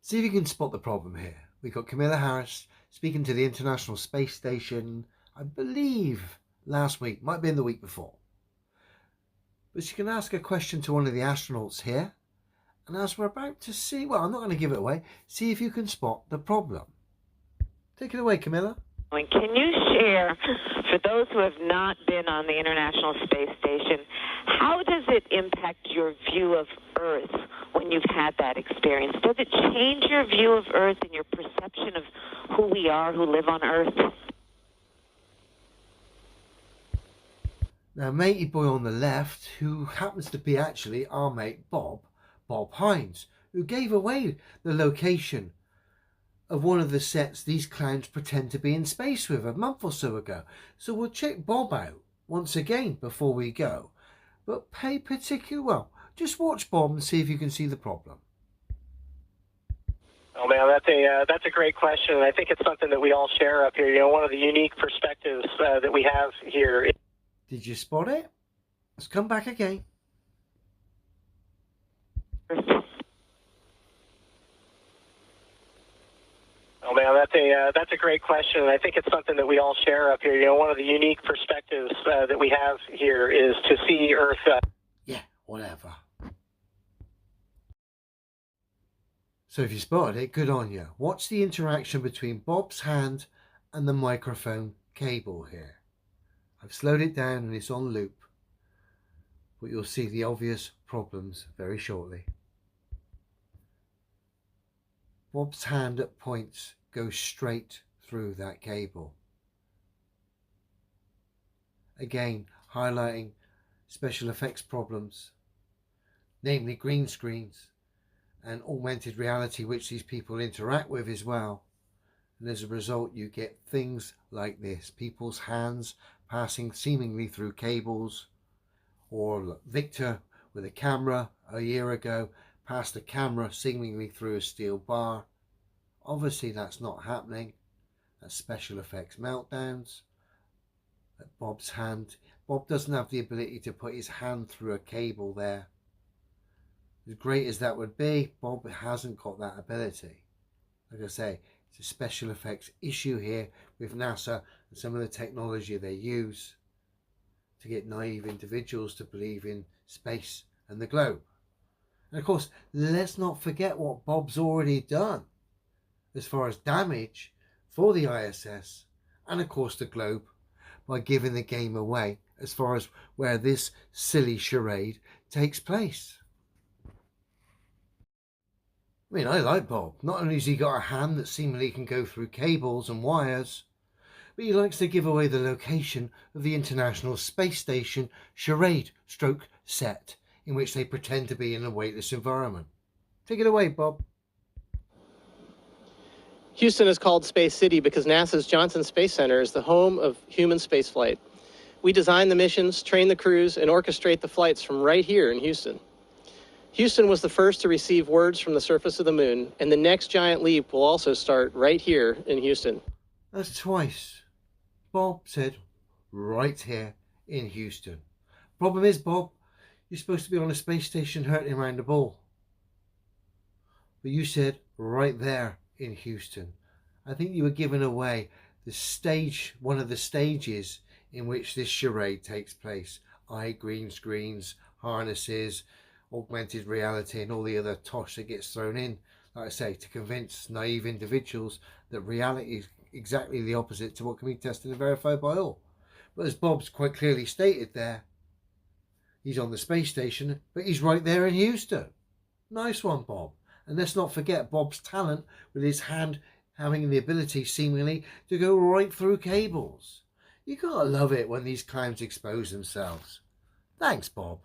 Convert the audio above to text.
See if you can spot the problem here. We've got Camilla Harris speaking to the International Space Station, I believe last week, might have been the week before. But she can ask a question to one of the astronauts here. And as we're about to see, well, I'm not going to give it away, see if you can spot the problem. Take it away, Camilla. Can you share, for those who have not been on the International Space Station, how does it impact your view of Earth when you've had that experience? Does it change your view of Earth and your perception of who we are, who live on Earth? Now, matey boy on the left, who happens to be actually our mate Bob Hines, who gave away the location of one of the sets these clowns pretend to be in space with a month or so ago. So we'll check Bob out once again before we go. But pay particular, well, just watch Bob and see if you can see the problem. Oh man, that's a great question, and I think it's something that we all share up here. You know, one of the unique perspectives that we have here. Did you spot it? Let's come back again. Oh man, that's a great question, and I think it's something that we all share up here. You know, one of the unique perspectives that we have here is to see Earth. Yeah, whatever. So if you spotted it, good on you. Watch the interaction between Bob's hand and the microphone cable here. I've slowed it down and it's on loop, but you'll see the obvious problems very shortly. Bob's hand at points goes straight through that cable. Again, highlighting special effects problems, namely green screens and augmented reality, which these people interact with as well. And as a result, you get things like this: people's hands passing seemingly through cables, or Victor with a camera a year ago passed a camera seemingly through a steel bar. Obviously that's not happening. That's special effects meltdowns. At Bob's hand, Bob doesn't have the ability to put his hand through a cable there. As great as that would be, Bob hasn't got that ability. Like I say, it's a special effects issue here with NASA and some of the technology they use to get naive individuals to believe in space and the globe. And of course, let's not forget what Bob's already done as far as damage for the ISS and of course the globe by giving the game away as far as where this silly charade takes place. I mean, I like Bob. Not only has he got a hand that seemingly can go through cables and wires, but he likes to give away the location of the International Space Station charade stroke set in which they pretend to be in a weightless environment. Take it away, Bob. Houston is called Space City because NASA's Johnson Space Center is the home of human spaceflight. We design the missions, train the crews, and orchestrate the flights from right here in Houston. Houston was the first to receive words from the surface of the moon, and the next giant leap will also start right here in Houston. That's twice. Bob said right here in Houston. Problem is, Bob, you're supposed to be on a space station hurtling around the ball. But you said right there in Houston. I think you were giving away the stage, one of the stages in which this charade takes place. Green screens, harnesses, augmented reality and all the other tosh that gets thrown in, like I say, to convince naive individuals that reality is exactly the opposite to what can be tested and verified by all. But as Bob's quite clearly stated there, he's on the space station, but he's right there in Houston. Nice one, Bob. And let's not forget Bob's talent with his hand having the ability seemingly to go right through cables. You gotta love it when these clowns expose themselves. Thanks, Bob.